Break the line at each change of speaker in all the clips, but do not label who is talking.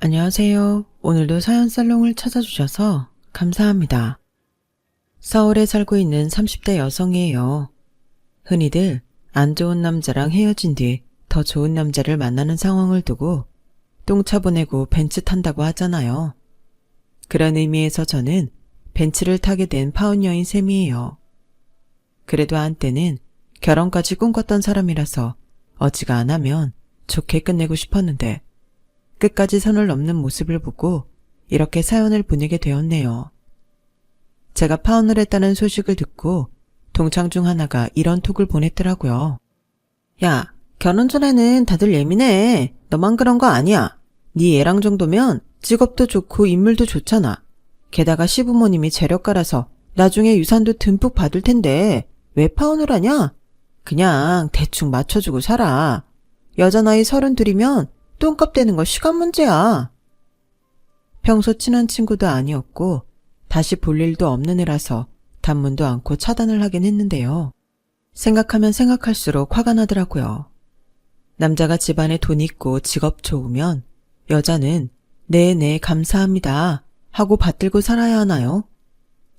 안녕하세요. 오늘도 사연 살롱을 찾아주셔서 감사합니다. 서울에 살고 있는 30대 여성이에요. 흔히들 안 좋은 남자랑 헤어진 뒤 더 좋은 남자를 만나는 상황을 두고 똥차 보내고 벤츠 탄다고 하잖아요. 그런 의미에서 저는 벤츠를 타게 된 파혼녀인 셈이에요. 그래도 한때는 결혼까지 꿈꿨던 사람이라서 어지간하면 좋게 끝내고 싶었는데 끝까지 선을 넘는 모습을 보고 이렇게 사연을 보내게 되었네요. 제가 파혼을 했다는 소식을 듣고 동창 중 하나가 이런 톡을 보냈더라고요. 야, 결혼 전에는 다들 예민해. 너만 그런 거 아니야. 네 얘랑 정도면 직업도 좋고 인물도 좋잖아. 게다가 시부모님이 재력가라서 나중에 유산도 듬뿍 받을 텐데 왜 파혼을 하냐? 그냥 대충 맞춰주고 살아. 여자 나이 32이면 똥값 되는 거 시간 문제야. 평소 친한 친구도 아니었고 다시 볼 일도 없는 애라서 단문도 않고 차단을 하긴 했는데요. 생각하면 생각할수록 화가 나더라고요. 남자가 집안에 돈 있고 직업 좋으면 여자는 네네 감사합니다 하고 받들고 살아야 하나요?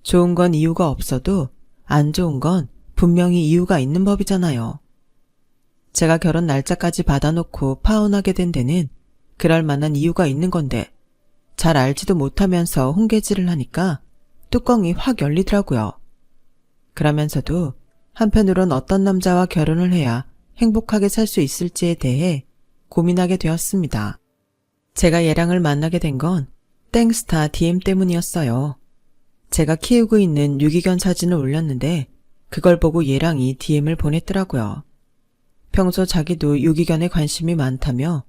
좋은 건 이유가 없어도 안 좋은 건 분명히 이유가 있는 법이잖아요. 제가 결혼 날짜까지 받아놓고 파혼하게 된 데는 그럴 만한 이유가 있는 건데 잘 알지도 못하면서 훈계질을 하니까 뚜껑이 확 열리더라고요. 그러면서도 한편으론 어떤 남자와 결혼을 해야 행복하게 살 수 있을지에 대해 고민하게 되었습니다. 제가 얘랑을 만나게 된 건 땡스타 DM 때문이었어요. 제가 키우고 있는 유기견 사진을 올렸는데 그걸 보고 얘랑이 DM을 보냈더라고요. 평소 자기도 유기견에 관심이 많다며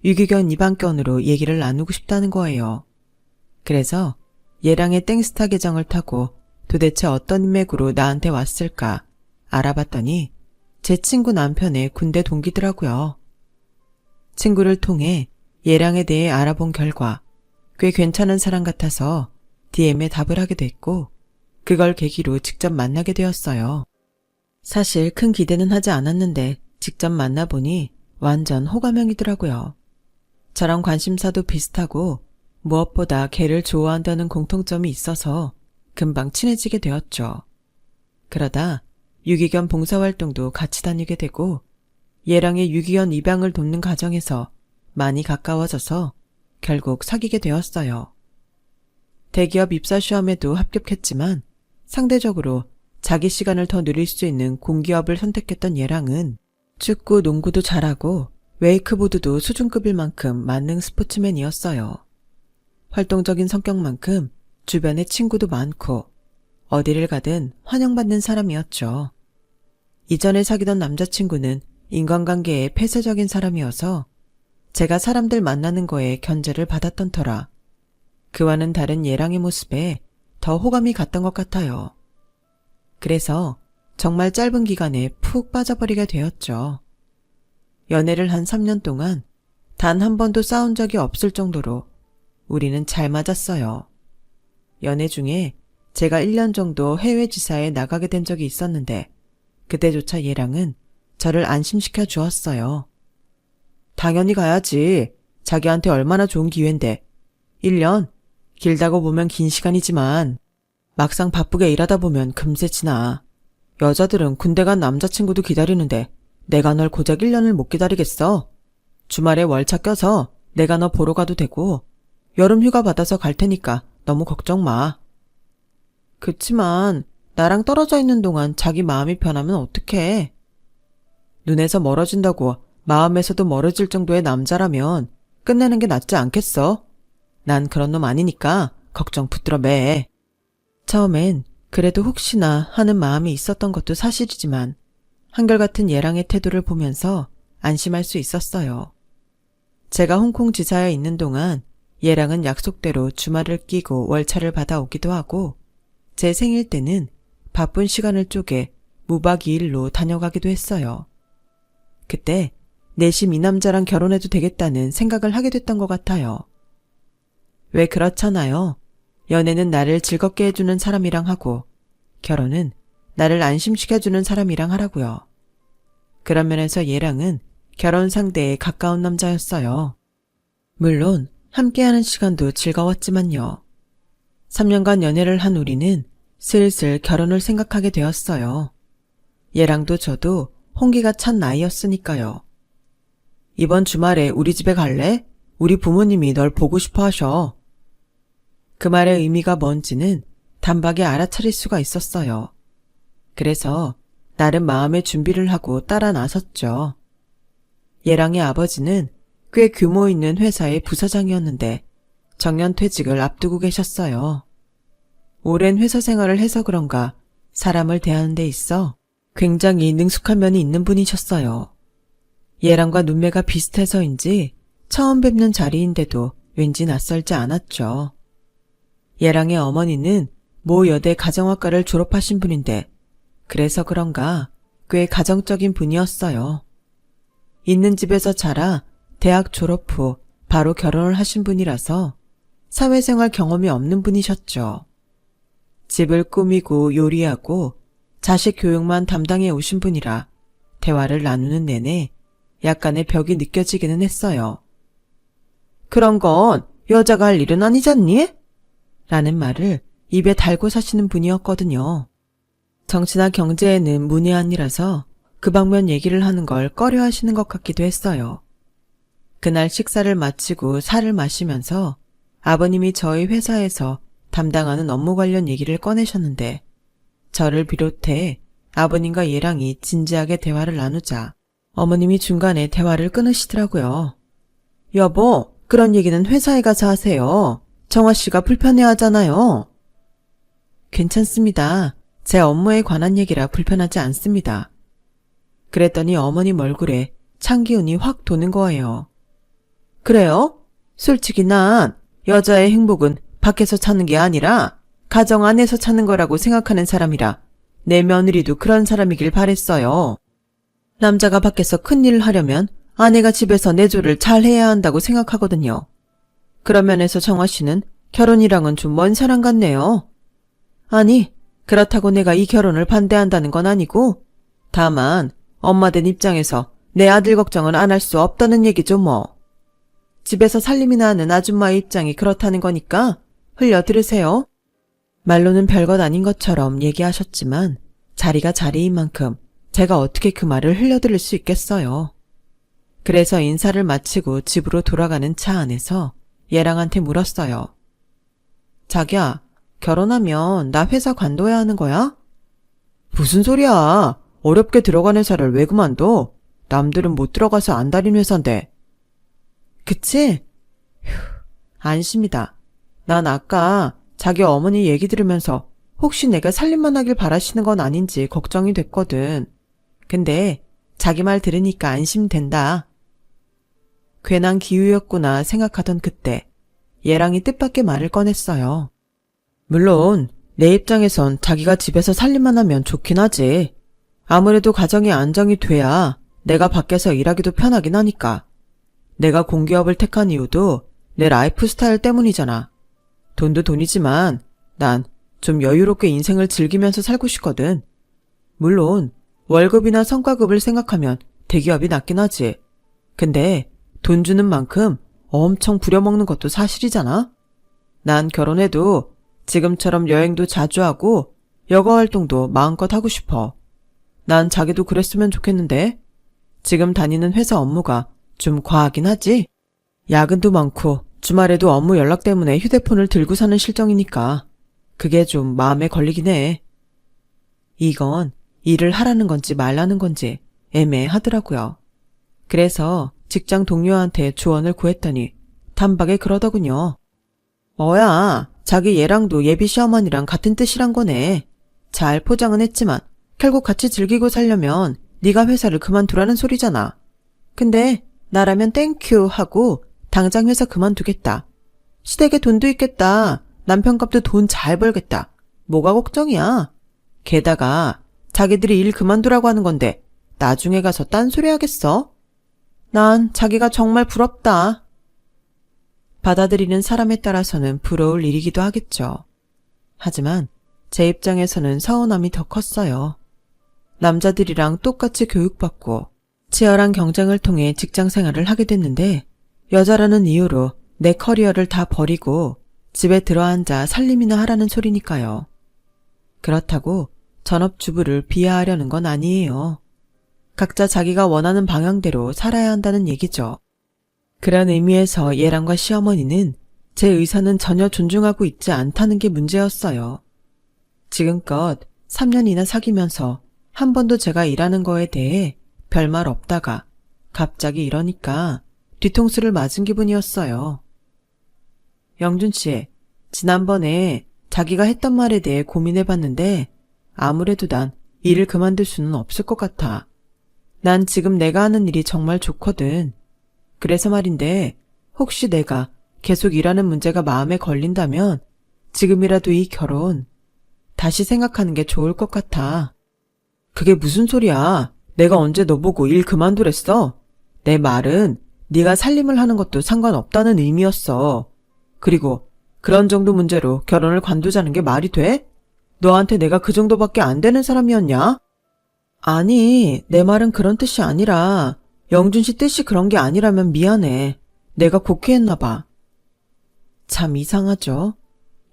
유기견 입양견으로 얘기를 나누고 싶다는 거예요. 그래서 얘랑의 땡스타 계정을 타고 도대체 어떤 인맥으로 나한테 왔을까 알아봤더니 제 친구 남편의 군대 동기더라고요. 친구를 통해 얘랑에 대해 알아본 결과 꽤 괜찮은 사람 같아서 DM에 답을 하게 됐고 그걸 계기로 직접 만나게 되었어요. 사실 큰 기대는 하지 않았는데 직접 만나보니 완전 호감형이더라고요. 저랑 관심사도 비슷하고 무엇보다 개를 좋아한다는 공통점이 있어서 금방 친해지게 되었죠. 그러다 유기견 봉사활동도 같이 다니게 되고 얘랑의 유기견 입양을 돕는 과정에서 많이 가까워져서 결국 사귀게 되었어요. 대기업 입사시험에도 합격했지만 상대적으로 자기 시간을 더 누릴 수 있는 공기업을 선택했던 얘랑은 축구, 농구도 잘하고 웨이크보드도 수준급일 만큼 만능 스포츠맨이었어요. 활동적인 성격만큼 주변에 친구도 많고 어디를 가든 환영받는 사람이었죠. 이전에 사귀던 남자친구는 인간관계에 폐쇄적인 사람이어서 제가 사람들 만나는 거에 견제를 받았던 터라 그와는 다른 얘랑의 모습에 더 호감이 갔던 것 같아요. 그래서 정말 짧은 기간에 푹 빠져버리게 되었죠. 연애를 한 3년 동안 단 한 번도 싸운 적이 없을 정도로 우리는 잘 맞았어요. 연애 중에 제가 1년 정도 해외 지사에 나가게 된 적이 있었는데 그때조차 얘랑은 저를 안심시켜 주었어요. 당연히 가야지. 자기한테 얼마나 좋은 기회인데. 1년? 길다고 보면 긴 시간이지만 막상 바쁘게 일하다 보면 금세 지나. 여자들은 군대 간 남자친구도 기다리는데 내가 널 고작 1년을 못 기다리겠어. 주말에 월차 껴서 내가 너 보러 가도 되고 여름 휴가 받아서 갈 테니까 너무 걱정 마. 그치만 나랑 떨어져 있는 동안 자기 마음이 변하면 어떡해. 눈에서 멀어진다고 마음에서도 멀어질 정도의 남자라면 끝내는 게 낫지 않겠어? 난 그런 놈 아니니까 걱정 붙들어 매. 처음엔 그래도 혹시나 하는 마음이 있었던 것도 사실이지만 한결같은 얘랑의 태도를 보면서 안심할 수 있었어요. 제가 홍콩 지사에 있는 동안 얘랑은 약속대로 주말을 끼고 월차를 받아오기도 하고 제 생일 때는 바쁜 시간을 쪼개 무박 2일로 다녀가기도 했어요. 그때 내심 이 남자랑 결혼해도 되겠다는 생각을 하게 됐던 것 같아요. 왜 그렇잖아요. 연애는 나를 즐겁게 해주는 사람이랑 하고 결혼은 나를 안심시켜주는 사람이랑 하라고요. 그런 면에서 얘랑은 결혼 상대에 가까운 남자였어요. 물론 함께하는 시간도 즐거웠지만요. 3년간 연애를 한 우리는 슬슬 결혼을 생각하게 되었어요. 얘랑도 저도 홍기가 찬 나이였으니까요. 이번 주말에 우리 집에 갈래? 우리 부모님이 널 보고 싶어 하셔. 그 말의 의미가 뭔지는 단박에 알아차릴 수가 있었어요. 그래서 나름 마음의 준비를 하고 따라 나섰죠. 얘랑의 아버지는 꽤 규모 있는 회사의 부사장이었는데 정년퇴직을 앞두고 계셨어요. 오랜 회사 생활을 해서 그런가 사람을 대하는 데 있어 굉장히 능숙한 면이 있는 분이셨어요. 얘랑과 눈매가 비슷해서인지 처음 뵙는 자리인데도 왠지 낯설지 않았죠. 얘랑의 어머니는 모 여대 가정학과를 졸업하신 분인데 그래서 그런가 꽤 가정적인 분이었어요. 있는 집에서 자라 대학 졸업 후 바로 결혼을 하신 분이라서 사회생활 경험이 없는 분이셨죠. 집을 꾸미고 요리하고 자식 교육만 담당해 오신 분이라 대화를 나누는 내내 약간의 벽이 느껴지기는 했어요. 그런 건 여자가 할 일은 아니잖니? 라는 말을 입에 달고 사시는 분이었거든요. 정치나 경제에는 문외한이라서 그 방면 얘기를 하는 걸 꺼려 하시는 것 같기도 했어요. 그날 식사를 마치고 차를 마시면서 아버님이 저희 회사에서 담당하는 업무 관련 얘기를 꺼내셨는데 저를 비롯해 아버님과 얘랑이 진지하게 대화를 나누자 어머님이 중간에 대화를 끊으시더라고요. 여보, 그런 얘기는 회사에 가서 하세요. 정화 씨가 불편해하잖아요. 괜찮습니다. 제 업무에 관한 얘기라 불편하지 않습니다. 그랬더니 어머님 얼굴에 찬기운이 확 도는 거예요. 그래요? 솔직히 난 여자의 행복은 밖에서 찾는 게 아니라 가정 안에서 찾는 거라고 생각하는 사람이라 내 며느리도 그런 사람이길 바랬어요. 남자가 밖에서 큰일을 하려면 아내가 집에서 내조를 잘 해야 한다고 생각하거든요. 그런 면에서 정화 씨는 결혼이랑은 좀 먼 사람 같네요. 아니, 그렇다고 내가 이 결혼을 반대한다는 건 아니고 다만 엄마 된 입장에서 내 아들 걱정은 안 할 수 없다는 얘기죠 뭐. 집에서 살림이나 하는 아줌마의 입장이 그렇다는 거니까 흘려 들으세요. 말로는 별것 아닌 것처럼 얘기하셨지만 자리가 자리인 만큼 제가 어떻게 그 말을 흘려들을 수 있겠어요. 그래서 인사를 마치고 집으로 돌아가는 차 안에서 얘랑한테 물었어요. 자기야, 결혼하면 나 회사 관둬야 하는 거야? 무슨 소리야. 어렵게 들어간 회사를 왜 그만둬? 남들은 못 들어가서 안 다닌 회사인데. 그치? 휴, 안심이다. 난 아까 자기 어머니 얘기 들으면서 혹시 내가 살림만 하길 바라시는 건 아닌지 걱정이 됐거든. 근데 자기 말 들으니까 안심된다. 괜한 기우였구나 생각하던 그때 얘랑이 뜻밖의 말을 꺼냈어요. 물론 내 입장에선 자기가 집에서 살림만 하면 좋긴 하지. 아무래도 가정이 안정이 돼야 내가 밖에서 일하기도 편하긴 하니까. 내가 공기업을 택한 이유도 내 라이프 스타일 때문이잖아. 돈도 돈이지만 난 좀 여유롭게 인생을 즐기면서 살고 싶거든. 물론 월급이나 성과급을 생각하면 대기업이 낫긴 하지. 근데 돈 주는 만큼 엄청 부려먹는 것도 사실이잖아. 난 결혼해도 지금처럼 여행도 자주 하고 여가 활동도 마음껏 하고 싶어. 난 자기도 그랬으면 좋겠는데 지금 다니는 회사 업무가 좀 과하긴 하지? 야근도 많고 주말에도 업무 연락 때문에 휴대폰을 들고 사는 실정이니까 그게 좀 마음에 걸리긴 해. 이건 일을 하라는 건지 말라는 건지 애매하더라고요. 그래서 직장 동료한테 조언을 구했더니 단박에 그러더군요. 뭐야, 자기 얘랑도 예비 시어머니랑 같은 뜻이란 거네. 잘 포장은 했지만 결국 같이 즐기고 살려면 네가 회사를 그만두라는 소리잖아. 근데 나라면 땡큐 하고 당장 회사 그만두겠다. 시댁에 돈도 있겠다. 남편값도 돈 잘 벌겠다. 뭐가 걱정이야. 게다가 자기들이 일 그만두라고 하는 건데 나중에 가서 딴소리 하겠어? 난 자기가 정말 부럽다. 받아들이는 사람에 따라서는 부러울 일이기도 하겠죠. 하지만 제 입장에서는 서운함이 더 컸어요. 남자들이랑 똑같이 교육받고 치열한 경쟁을 통해 직장 생활을 하게 됐는데 여자라는 이유로 내 커리어를 다 버리고 집에 들어앉아 살림이나 하라는 소리니까요. 그렇다고 전업주부를 비하하려는 건 아니에요. 각자 자기가 원하는 방향대로 살아야 한다는 얘기죠. 그런 의미에서 예랑과 시어머니는 제 의사는 전혀 존중하고 있지 않다는 게 문제였어요. 지금껏 3년이나 사귀면서 한 번도 제가 일하는 거에 대해 별말 없다가 갑자기 이러니까 뒤통수를 맞은 기분이었어요. 영준 씨, 지난번에 자기가 했던 말에 대해 고민해봤는데 아무래도 난 일을 그만둘 수는 없을 것 같아. 난 지금 내가 하는 일이 정말 좋거든. 그래서 말인데 혹시 내가 계속 일하는 문제가 마음에 걸린다면 지금이라도 이 결혼 다시 생각하는 게 좋을 것 같아. 그게 무슨 소리야. 내가 언제 너 보고 일 그만두랬어? 내 말은 네가 살림을 하는 것도 상관없다는 의미였어. 그리고 그런 정도 문제로 결혼을 관두자는 게 말이 돼? 너한테 내가 그 정도밖에 안 되는 사람이었냐? 아니, 내 말은 그런 뜻이 아니라 영준 씨 뜻이 그런 게 아니라면 미안해. 내가 곡해했나 봐. 참 이상하죠?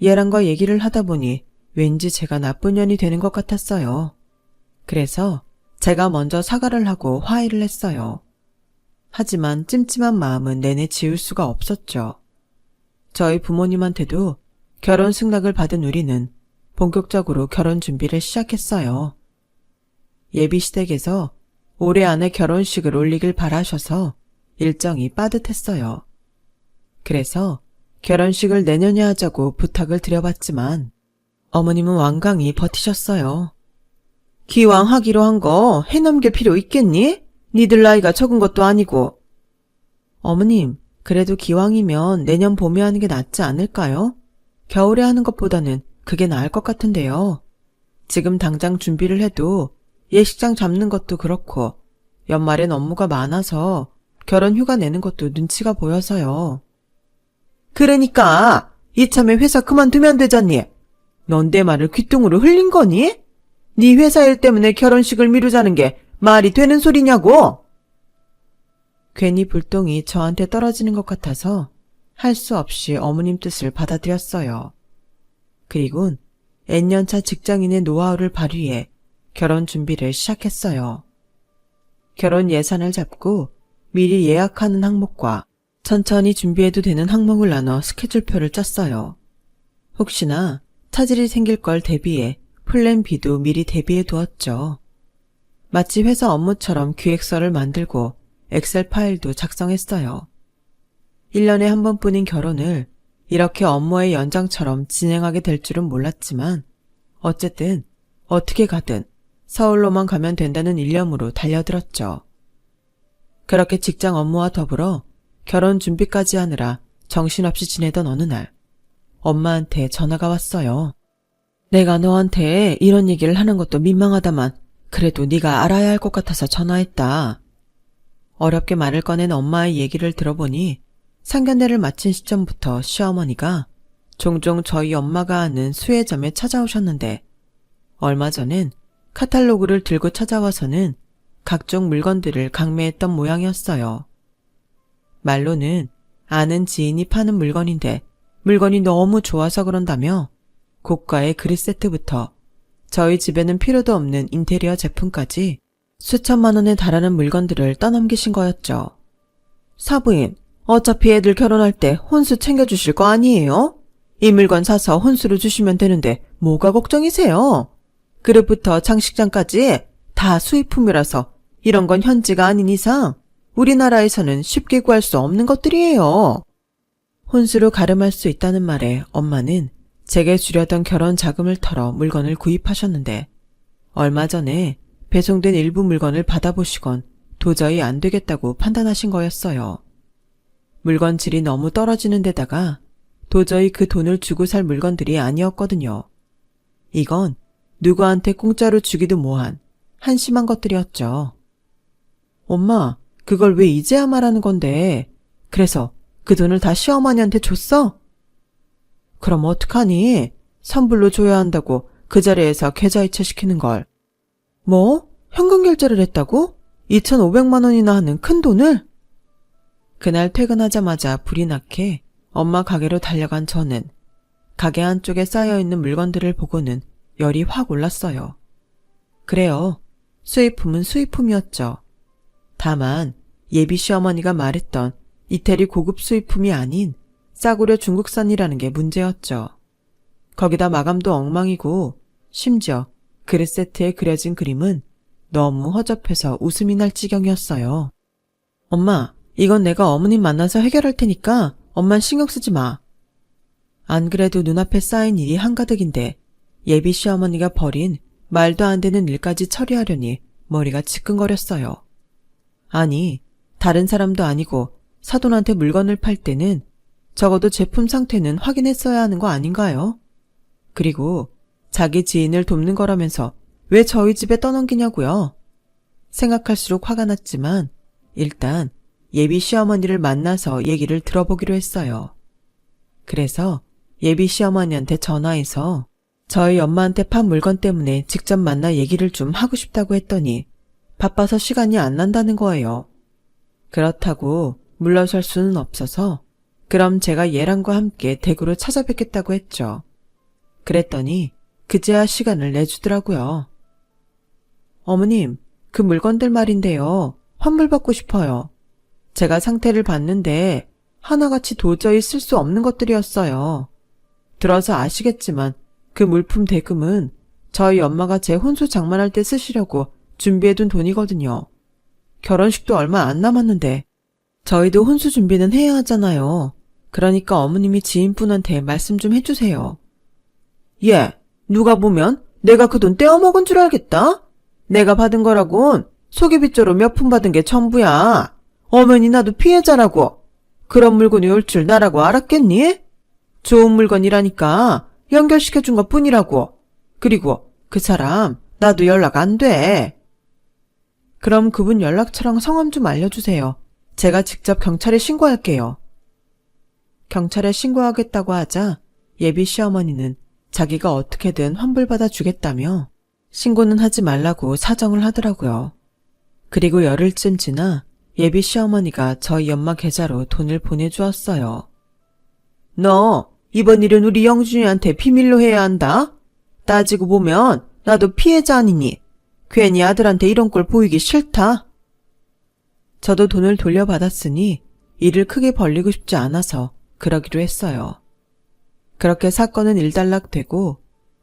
얘랑과 얘기를 하다 보니 왠지 제가 나쁜 년이 되는 것 같았어요. 그래서 제가 먼저 사과를 하고 화해를 했어요. 하지만 찜찜한 마음은 내내 지울 수가 없었죠. 저희 부모님한테도 결혼 승낙을 받은 우리는 본격적으로 결혼 준비를 시작했어요. 예비시댁에서 올해 안에 결혼식을 올리길 바라셔서 일정이 빠듯했어요. 그래서 결혼식을 내년에 하자고 부탁을 드려봤지만 어머님은 완강히 버티셨어요. 기왕 하기로 한 거 해넘길 필요 있겠니? 니들 나이가 적은 것도 아니고. 어머님, 그래도 기왕이면 내년 봄에 하는 게 낫지 않을까요? 겨울에 하는 것보다는 그게 나을 것 같은데요. 지금 당장 준비를 해도 예식장 잡는 것도 그렇고 연말엔 업무가 많아서 결혼 휴가 내는 것도 눈치가 보여서요. 그러니까 이참에 회사 그만두면 되잖니. 넌 내 말을 귓등으로 흘린 거니? 네 회사 일 때문에 결혼식을 미루자는 게 말이 되는 소리냐고? 괜히 불똥이 저한테 떨어지는 것 같아서 할 수 없이 어머님 뜻을 받아들였어요. 그리곤 N년차 직장인의 노하우를 발휘해 결혼 준비를 시작했어요. 결혼 예산을 잡고 미리 예약하는 항목과 천천히 준비해도 되는 항목을 나눠 스케줄표를 짰어요. 혹시나 차질이 생길 걸 대비해 플랜 B도 미리 대비해 두었죠. 마치 회사 업무처럼 기획서를 만들고 엑셀 파일도 작성했어요. 1년에 한 번뿐인 결혼을 이렇게 업무의 연장처럼 진행하게 될 줄은 몰랐지만 어쨌든 어떻게 가든 서울로만 가면 된다는 일념으로 달려들었죠. 그렇게 직장 업무와 더불어 결혼 준비까지 하느라 정신없이 지내던 어느 날 엄마한테 전화가 왔어요. 내가 너한테 이런 얘기를 하는 것도 민망하다만 그래도 네가 알아야 할 것 같아서 전화했다. 어렵게 말을 꺼낸 엄마의 얘기를 들어보니 상견례를 마친 시점부터 시어머니가 종종 저희 엄마가 아는 수혜점에 찾아오셨는데 얼마 전엔 카탈로그를 들고 찾아와서는 각종 물건들을 강매했던 모양이었어요. 말로는 아는 지인이 파는 물건인데 물건이 너무 좋아서 그런다며 고가의 그릇 세트부터 저희 집에는 필요도 없는 인테리어 제품까지 수천만 원에 달하는 물건들을 떠넘기신 거였죠. 사부인, 어차피 애들 결혼할 때 혼수 챙겨주실 거 아니에요? 이 물건 사서 혼수로 주시면 되는데 뭐가 걱정이세요? 그릇부터 장식장까지 다 수입품이라서 이런 건 현지가 아닌 이상 우리나라에서는 쉽게 구할 수 없는 것들이에요. 혼수로 가름할 수 있다는 말에 엄마는 제게 주려던 결혼 자금을 털어 물건을 구입하셨는데 얼마 전에 배송된 일부 물건을 받아보시곤 도저히 안 되겠다고 판단하신 거였어요. 물건 질이 너무 떨어지는 데다가 도저히 그 돈을 주고 살 물건들이 아니었거든요. 이건 누구한테 공짜로 주기도 뭐한 한심한 것들이었죠. 엄마, 그걸 왜 이제야 말하는 건데? 그래서 그 돈을 다 시어머니한테 줬어? 그럼 어떡하니? 선불로 줘야 한다고 그 자리에서 계좌이체 시키는 걸. 뭐? 현금 결제를 했다고? 2,500만 원이나 하는 큰 돈을? 그날 퇴근하자마자 불이 나게 엄마 가게로 달려간 저는 가게 안쪽에 쌓여있는 물건들을 보고는 열이 확 올랐어요. 그래요. 수입품은 수입품이었죠. 다만 예비 시어머니가 말했던 이태리 고급 수입품이 아닌 싸구려 중국산이라는 게 문제였죠. 거기다 마감도 엉망이고 심지어 그릇 세트에 그려진 그림은 너무 허접해서 웃음이 날 지경이었어요. 엄마, 이건 내가 어머님 만나서 해결할 테니까 엄만 신경 쓰지 마. 안 그래도 눈앞에 쌓인 일이 한가득인데 예비 시어머니가 벌인 말도 안 되는 일까지 처리하려니 머리가 지끈거렸어요. 아니, 다른 사람도 아니고 사돈한테 물건을 팔 때는 적어도 제품 상태는 확인했어야 하는 거 아닌가요? 그리고 자기 지인을 돕는 거라면서 왜 저희 집에 떠넘기냐고요? 생각할수록 화가 났지만 일단 예비 시어머니를 만나서 얘기를 들어보기로 했어요. 그래서 예비 시어머니한테 전화해서 저희 엄마한테 판 물건 때문에 직접 만나 얘기를 좀 하고 싶다고 했더니 바빠서 시간이 안 난다는 거예요. 그렇다고 물러설 수는 없어서 그럼 제가 얘랑과 함께 대구로 찾아뵙겠다고 했죠. 그랬더니 그제야 시간을 내주더라고요. 어머님, 그 물건들 말인데요. 환불받고 싶어요. 제가 상태를 봤는데 하나같이 도저히 쓸 수 없는 것들이었어요. 들어서 아시겠지만 그 물품 대금은 저희 엄마가 제 혼수 장만할 때 쓰시려고 준비해둔 돈이거든요. 결혼식도 얼마 안 남았는데 저희도 혼수 준비는 해야 하잖아요. 그러니까 어머님이 지인분한테 말씀 좀 해주세요. 예, 누가 보면 내가 그 돈 떼어먹은 줄 알겠다? 내가 받은 거라곤 소개비조로 몇 푼 받은 게 전부야. 어머니 나도 피해자라고. 그런 물건이 올 줄 나라고 알았겠니? 좋은 물건이라니까 연결시켜준 것 뿐이라고. 그리고 그 사람 나도 연락 안 돼. 그럼 그분 연락처랑 성함 좀 알려주세요. 제가 직접 경찰에 신고할게요. 경찰에 신고하겠다고 하자 예비 시어머니는 자기가 어떻게든 환불받아 주겠다며 신고는 하지 말라고 사정을 하더라고요. 그리고 열흘쯤 지나 예비 시어머니가 저희 엄마 계좌로 돈을 보내주었어요. 너 이번 일은 우리 영준이한테 비밀로 해야 한다. 따지고 보면 나도 피해자 아니니 괜히 아들한테 이런 꼴 보이기 싫다. 저도 돈을 돌려받았으니 일을 크게 벌리고 싶지 않아서 그러기로 했어요. 그렇게 사건은 일단락되고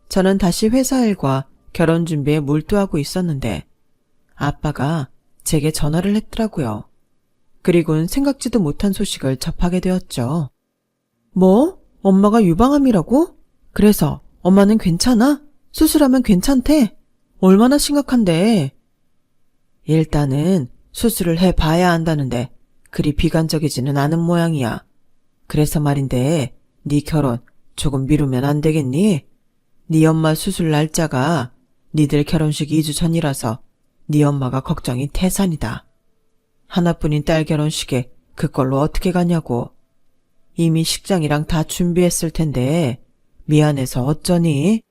저는 다시 회사 일과 결혼 준비에 몰두하고 있었는데 아빠가 제게 전화를 했더라고요. 그리고는 생각지도 못한 소식을 접하게 되었죠. 뭐? 엄마가 유방암이라고? 그래서 엄마는 괜찮아? 수술하면 괜찮대? 얼마나 심각한데? 일단은 수술을 해봐야 한다는데 그리 비관적이지는 않은 모양이야. 그래서 말인데 네 결혼 조금 미루면 안 되겠니? 네 엄마 수술 날짜가 니들 결혼식 2주 전이라서 네 엄마가 걱정이 태산이다. 하나뿐인 딸 결혼식에 그걸로 어떻게 가냐고. 이미 식장이랑 다 준비했을 텐데 미안해서 어쩌니?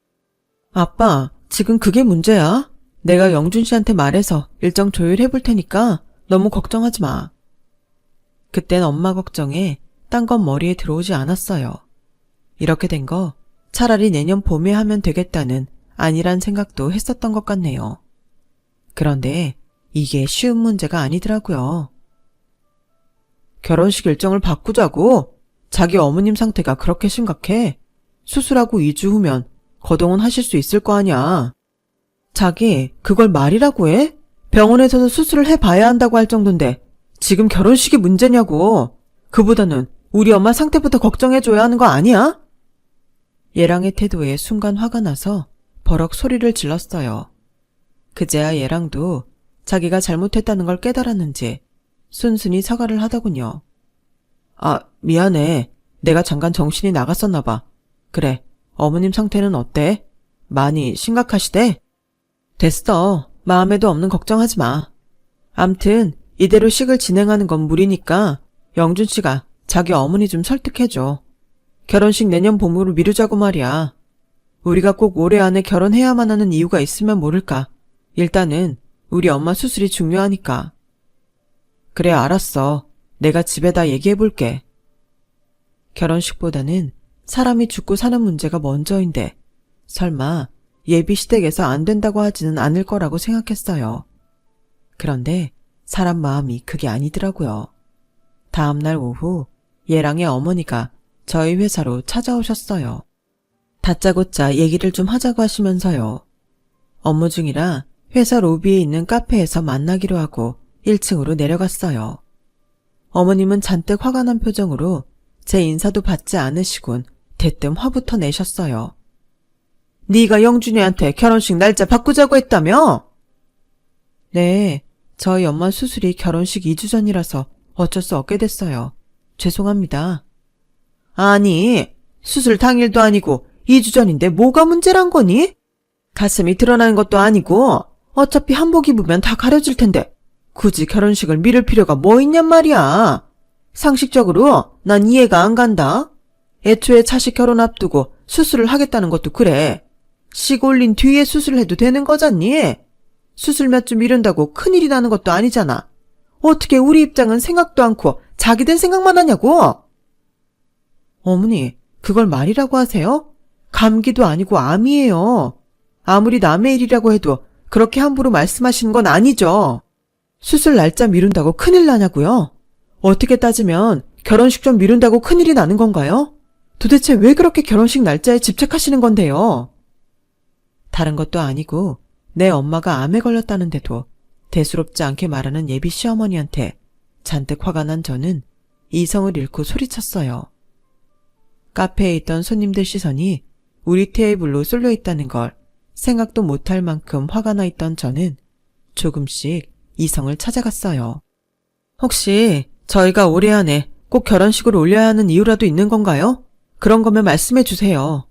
아빠, 지금 그게 문제야. 내가 영준 씨한테 말해서 일정 조율해볼 테니까 너무 걱정하지 마. 그땐 엄마 걱정에 딴 건 머리에 들어오지 않았어요. 이렇게 된 거 차라리 내년 봄에 하면 되겠다는 아니란 생각도 했었던 것 같네요. 그런데 이게 쉬운 문제가 아니더라고요. 결혼식 일정을 바꾸자고? 자기 어머님 상태가 그렇게 심각해? 수술하고 2주 후면 거동은 하실 수 있을 거 아냐. 자기 그걸 말이라고 해? 병원에서도 수술을 해봐야 한다고 할 정도인데 지금 결혼식이 문제냐고. 그보다는 우리 엄마 상태부터 걱정해줘야 하는 거 아니야? 얘랑의 태도에 순간 화가 나서 버럭 소리를 질렀어요. 그제야 얘랑도 자기가 잘못했다는 걸 깨달았는지 순순히 사과를 하더군요. 아, 미안해. 내가 잠깐 정신이 나갔었나 봐. 그래, 어머님 상태는 어때? 많이 심각하시대? 됐어. 마음에도 없는 걱정하지 마. 암튼 이대로 식을 진행하는 건 무리니까 영준 씨가 자기 어머니 좀 설득해줘. 결혼식 내년 봄으로 미루자고 말이야. 우리가 꼭 올해 안에 결혼해야만 하는 이유가 있으면 모를까. 일단은 우리 엄마 수술이 중요하니까. 그래, 알았어. 내가 집에다 얘기해볼게. 결혼식보다는 사람이 죽고 사는 문제가 먼저인데 설마 예비 시댁에서 안 된다고 하지는 않을 거라고 생각했어요. 그런데 사람 마음이 그게 아니더라고요. 다음날 오후 예랑의 어머니가 저희 회사로 찾아오셨어요. 다짜고짜 얘기를 좀 하자고 하시면서요. 업무 중이라 회사 로비에 있는 카페에서 만나기로 하고 1층으로 내려갔어요. 어머님은 잔뜩 화가 난 표정으로 제 인사도 받지 않으시곤 대뜸 화부터 내셨어요. 네가 영준이한테 결혼식 날짜 바꾸자고 했다며? 네, 저희 엄마 수술이 결혼식 2주 전이라서 어쩔 수 없게 됐어요. 죄송합니다. 아니, 수술 당일도 아니고 2주 전인데 뭐가 문제란 거니? 가슴이 드러나는 것도 아니고 어차피 한복 입으면 다 가려질 텐데 굳이 결혼식을 미룰 필요가 뭐 있냔 말이야. 상식적으로 난 이해가 안 간다. 애초에 자식 결혼 앞두고 수술을 하겠다는 것도 그래. 식 올린 뒤에 수술을 해도 되는 거잖니? 수술 몇 주 미룬다고 큰일이 나는 것도 아니잖아. 어떻게 우리 입장은 생각도 않고 자기들 생각만 하냐고? 어머니, 그걸 말이라고 하세요? 감기도 아니고 암이에요. 아무리 남의 일이라고 해도 그렇게 함부로 말씀하시는 건 아니죠. 수술 날짜 미룬다고 큰일 나냐고요? 어떻게 따지면 결혼식 좀 미룬다고 큰일이 나는 건가요? 도대체 왜 그렇게 결혼식 날짜에 집착하시는 건데요? 다른 것도 아니고 내 엄마가 암에 걸렸다는데도 대수롭지 않게 말하는 예비 시어머니한테 잔뜩 화가 난 저는 이성을 잃고 소리쳤어요. 카페에 있던 손님들 시선이 우리 테이블로 쏠려 있다는 걸 생각도 못할 만큼 화가 나 있던 저는 조금씩 이성을 찾아갔어요. 혹시 저희가 올해 안에 꼭 결혼식을 올려야 하는 이유라도 있는 건가요? 그런 거면 말씀해 주세요.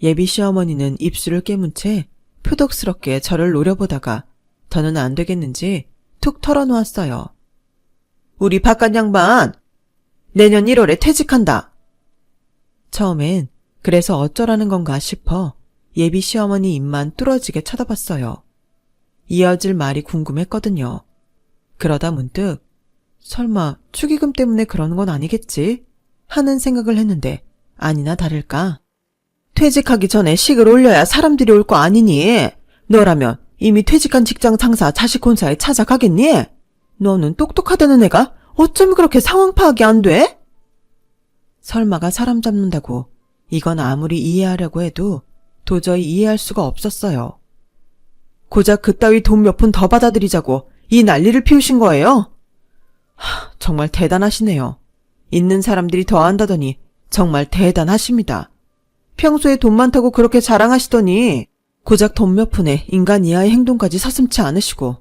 예비 시어머니는 입술을 깨문 채 표독스럽게 저를 노려보다가 더는 안 되겠는지 툭 털어놓았어요. 우리 바깥 양반, 내년 1월에 퇴직한다. 처음엔 그래서 어쩌라는 건가 싶어 예비 시어머니 입만 뚫어지게 쳐다봤어요. 이어질 말이 궁금했거든요. 그러다 문득 설마 축의금 때문에 그러는 건 아니겠지? 하는 생각을 했는데 아니나 다를까. 퇴직하기 전에 식을 올려야 사람들이 올 거 아니니? 너라면 이미 퇴직한 직장 상사 자식 혼사에 찾아가겠니? 너는 똑똑하다는 애가 어쩜 그렇게 상황 파악이 안 돼? 설마가 사람 잡는다고 이건 아무리 이해하려고 해도 도저히 이해할 수가 없었어요. 고작 그따위 돈 몇 푼 더 받아들이자고 이 난리를 피우신 거예요? 정말 대단하시네요. 있는 사람들이 더 한다더니 정말 대단하십니다. 평소에 돈 많다고 그렇게 자랑하시더니 고작 돈 몇 푼에 인간 이하의 행동까지 서슴지 않으시고.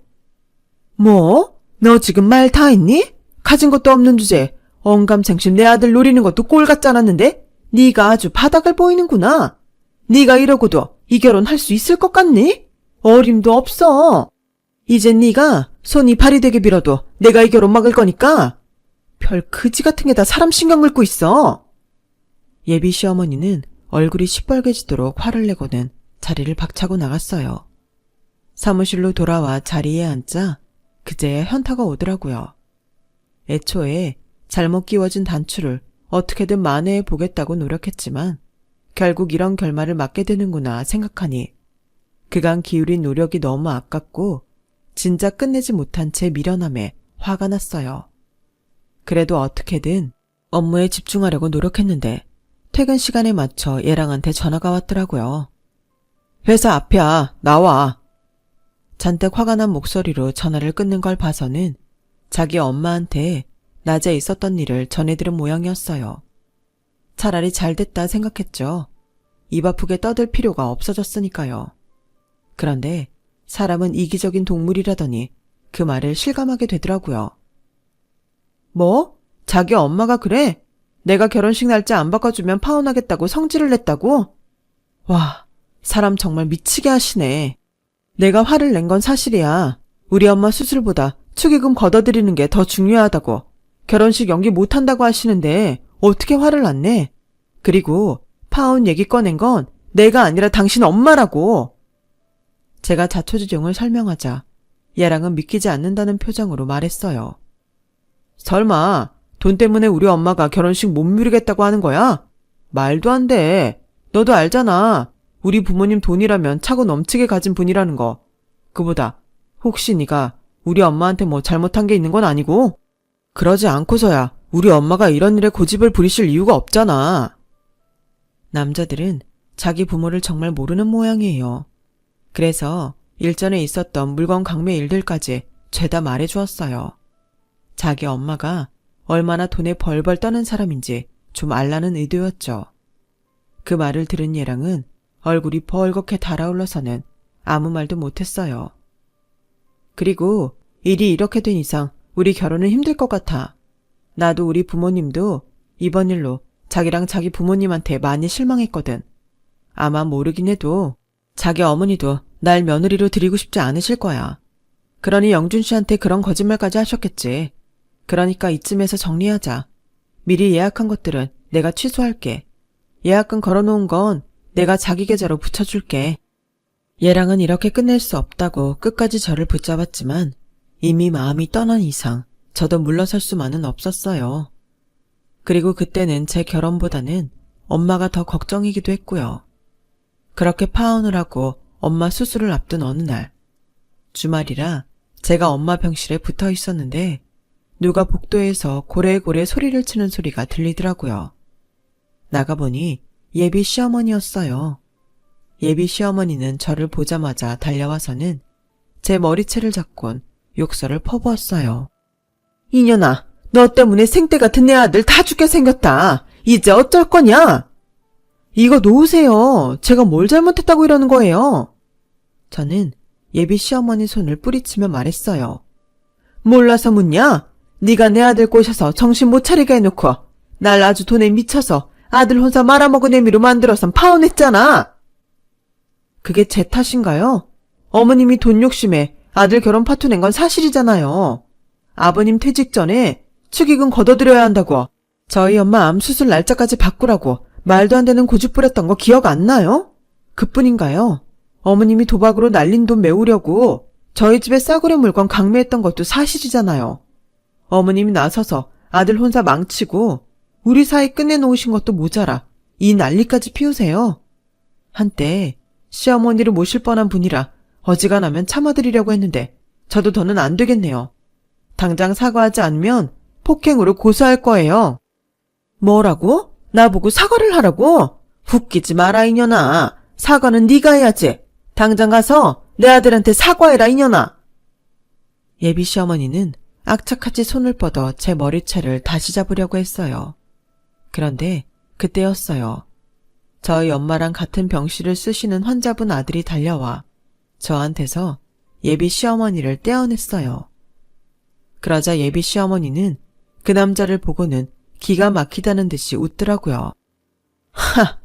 뭐? 너 지금 말 다 했니? 가진 것도 없는 주제에 언감생심 내 아들 노리는 것도 꼴 같지 않았는데 네가 아주 바닥을 보이는구나. 네가 이러고도 이 결혼 할 수 있을 것 같니? 어림도 없어. 이젠 네가 손이 발이 되게 빌어도 내가 이 결혼 막을 거니까. 별 그지 같은 게 다 사람 신경 긁고 있어. 예비 시어머니는 얼굴이 시뻘개지도록 화를 내고는 자리를 박차고 나갔어요. 사무실로 돌아와 자리에 앉자 그제야 현타가 오더라고요. 애초에 잘못 끼워진 단추를 어떻게든 만회해 보겠다고 노력했지만 결국 이런 결말을 맞게 되는구나 생각하니 그간 기울인 노력이 너무 아깝고 진작 끝내지 못한 채 미련함에 화가 났어요. 그래도 어떻게든 업무에 집중하려고 노력했는데 퇴근 시간에 맞춰 예랑한테 전화가 왔더라고요. 회사 앞이야. 나와. 잔뜩 화가 난 목소리로 전화를 끊는 걸 봐서는 자기 엄마한테 낮에 있었던 일을 전해들은 모양이었어요. 차라리 잘 됐다 생각했죠. 입 아프게 떠들 필요가 없어졌으니까요. 그런데 사람은 이기적인 동물이라더니 그 말을 실감하게 되더라고요. 뭐? 자기 엄마가 그래? 내가 결혼식 날짜 안 바꿔주면 파혼하겠다고 성질을 냈다고? 와, 사람 정말 미치게 하시네. 내가 화를 낸 건 사실이야. 우리 엄마 수술보다 축의금 걷어들이는 게 더 중요하다고. 결혼식 연기 못한다고 하시는데 어떻게 화를 안 내? 그리고 파혼 얘기 꺼낸 건 내가 아니라 당신 엄마라고. 제가 자초지종을 설명하자 얘랑은 믿기지 않는다는 표정으로 말했어요. 설마 돈 때문에 우리 엄마가 결혼식 못 미루겠다고 하는 거야? 말도 안 돼. 너도 알잖아. 우리 부모님 돈이라면 차고 넘치게 가진 분이라는 거. 그보다 혹시 네가 우리 엄마한테 뭐 잘못한 게 있는 건 아니고? 그러지 않고서야 우리 엄마가 이런 일에 고집을 부리실 이유가 없잖아. 남자들은 자기 부모를 정말 모르는 모양이에요. 그래서 일전에 있었던 물건 강매 일들까지 죄다 말해주었어요. 자기 엄마가 얼마나 돈에 벌벌 떠는 사람인지 좀 알라는 의도였죠. 그 말을 들은 얘랑은 얼굴이 벌겋게 달아올라서는 아무 말도 못했어요. 그리고 일이 이렇게 된 이상 우리 결혼은 힘들 것 같아. 나도 우리 부모님도 이번 일로 자기랑 자기 부모님한테 많이 실망했거든. 아마 모르긴 해도 자기 어머니도 날 며느리로 드리고 싶지 않으실 거야. 그러니 영준 씨한테 그런 거짓말까지 하셨겠지. 그러니까 이쯤에서 정리하자. 미리 예약한 것들은 내가 취소할게. 예약금 걸어놓은 건 내가 자기 계좌로 붙여줄게. 얘랑은 이렇게 끝낼 수 없다고 끝까지 저를 붙잡았지만 이미 마음이 떠난 이상 저도 물러설 수만은 없었어요. 그리고 그때는 제 결혼보다는 엄마가 더 걱정이기도 했고요. 그렇게 파혼을 하고 엄마 수술을 앞둔 어느 날, 주말이라 제가 엄마 병실에 붙어 있었는데 누가 복도에서 고래고래 소리를 치는 소리가 들리더라고요. 나가보니 예비 시어머니였어요. 예비 시어머니는 저를 보자마자 달려와서는 제 머리채를 잡곤 욕설을 퍼부었어요. 이년아, 너 때문에 생떼 같은 내 아들 다 죽게 생겼다. 이제 어쩔 거냐? 이거 놓으세요. 제가 뭘 잘못했다고 이러는 거예요? 저는 예비 시어머니 손을 뿌리치며 말했어요. 몰라서 묻냐? 네가 내 아들 꼬셔서 정신 못 차리게 해놓고 날 아주 돈에 미쳐서 아들 혼자 말아먹은 애미로 만들어선 파혼했잖아. 그게 제 탓인가요? 어머님이 돈 욕심에 아들 결혼 파토 낸 건 사실이잖아요. 아버님 퇴직 전에 축의금 걷어들여야 한다고 저희 엄마 암 수술 날짜까지 바꾸라고 말도 안 되는 고집 부렸던 거 기억 안 나요? 그뿐인가요? 어머님이 도박으로 날린 돈 메우려고 저희 집에 싸구려 물건 강매했던 것도 사실이잖아요. 어머님이 나서서 아들 혼자 망치고 우리 사이 끝내놓으신 것도 모자라 이 난리까지 피우세요. 한때 시어머니를 모실 뻔한 분이라 어지간하면 참아드리려고 했는데 저도 더는 안 되겠네요. 당장 사과하지 않으면 폭행으로 고소할 거예요. 뭐라고? 나보고 사과를 하라고? 웃기지 마라 이년아. 사과는 네가 해야지. 당장 가서 내 아들한테 사과해라 이년아. 예비 시어머니는 악착같이 손을 뻗어 제 머리채를 다시 잡으려고 했어요. 그런데 그때였어요. 저희 엄마랑 같은 병실을 쓰시는 환자분 아들이 달려와 저한테서 예비 시어머니를 떼어냈어요. 그러자 예비 시어머니는 그 남자를 보고는 기가 막히다는 듯이 웃더라고요. 하!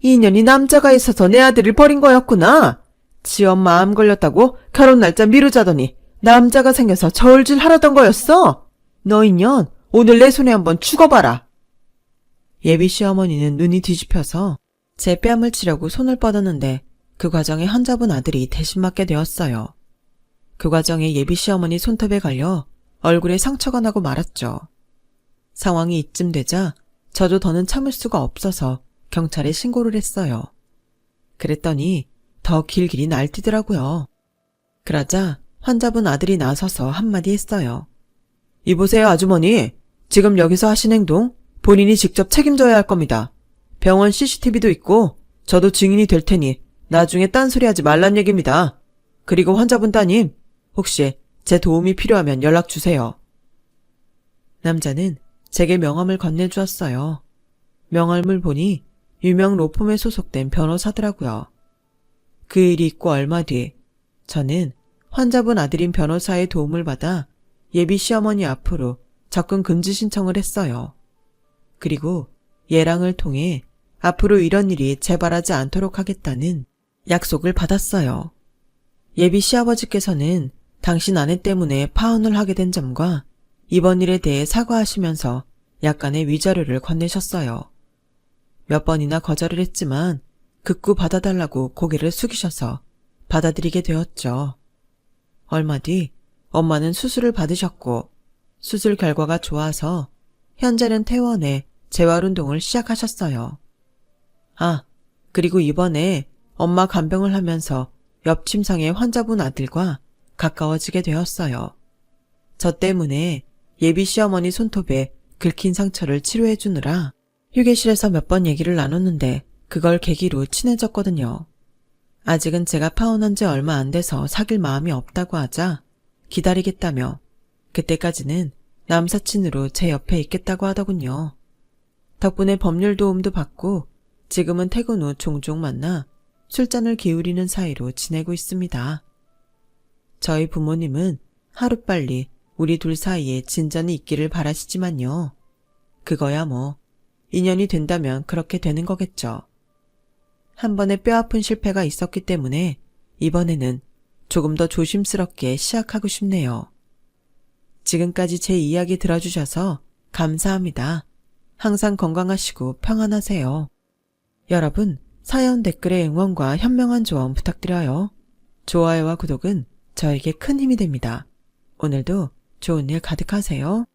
이년이 남자가 있어서 내 아들을 버린 거였구나. 지 엄마 암 걸렸다고 결혼 날짜 미루자더니 남자가 생겨서 저울질 하라던 거였어. 너 이년 오늘 내 손에 한번 죽어봐라. 예비 시어머니는 눈이 뒤집혀서 제 뺨을 치려고 손을 뻗었는데 그 과정에 환자분 아들이 대신 맞게 되었어요. 그 과정에 예비 시어머니 손톱에 걸려 얼굴에 상처가 나고 말았죠. 상황이 이쯤 되자 저도 더는 참을 수가 없어서 경찰에 신고를 했어요. 그랬더니 더 길길이 날뛰더라고요. 그러자 환자분 아들이 나서서 한마디 했어요. 이보세요 아주머니. 지금 여기서 하신 행동 본인이 직접 책임져야 할 겁니다. 병원 CCTV도 있고 저도 증인이 될 테니 나중에 딴소리하지 말란 얘기입니다. 그리고 환자분 따님 혹시 제 도움이 필요하면 연락 주세요. 남자는 제게 명함을 건네주었어요. 명함을 보니 유명 로펌에 소속된 변호사더라고요. 그 일이 있고 얼마 뒤 저는 환자분 아들인 변호사의 도움을 받아 예비 시어머니 앞으로 접근 금지 신청을 했어요. 그리고 예랑을 통해 앞으로 이런 일이 재발하지 않도록 하겠다는 약속을 받았어요. 예비 시아버지께서는 당신 아내 때문에 파혼을 하게 된 점과 이번 일에 대해 사과하시면서 약간의 위자료를 건네셨어요. 몇 번이나 거절을 했지만 극구 받아달라고 고개를 숙이셔서 받아들이게 되었죠. 얼마 뒤 엄마는 수술을 받으셨고 수술 결과가 좋아서 현재는 퇴원해 재활운동을 시작하셨어요. 아, 그리고 이번에 엄마 간병을 하면서 옆 침상의 환자분 아들과 가까워지게 되었어요. 저 때문에 예비 시어머니 손톱에 긁힌 상처를 치료해 주느라 휴게실에서 몇 번 얘기를 나눴는데 그걸 계기로 친해졌거든요. 아직은 제가 파혼한 지 얼마 안 돼서 사귈 마음이 없다고 하자 기다리겠다며 그때까지는 남사친으로 제 옆에 있겠다고 하더군요. 덕분에 법률 도움도 받고 지금은 퇴근 후 종종 만나 술잔을 기울이는 사이로 지내고 있습니다. 저희 부모님은 하루빨리 우리 둘 사이에 진전이 있기를 바라시지만요. 그거야 뭐 인연이 된다면 그렇게 되는 거겠죠. 한 번의 뼈아픈 실패가 있었기 때문에 이번에는 조금 더 조심스럽게 시작하고 싶네요. 지금까지 제 이야기 들어주셔서 감사합니다. 항상 건강하시고 평안하세요. 여러분, 사연 댓글에 응원과 현명한 조언 부탁드려요. 좋아요와 구독은 저에게 큰 힘이 됩니다. 오늘도 좋은 일 가득하세요.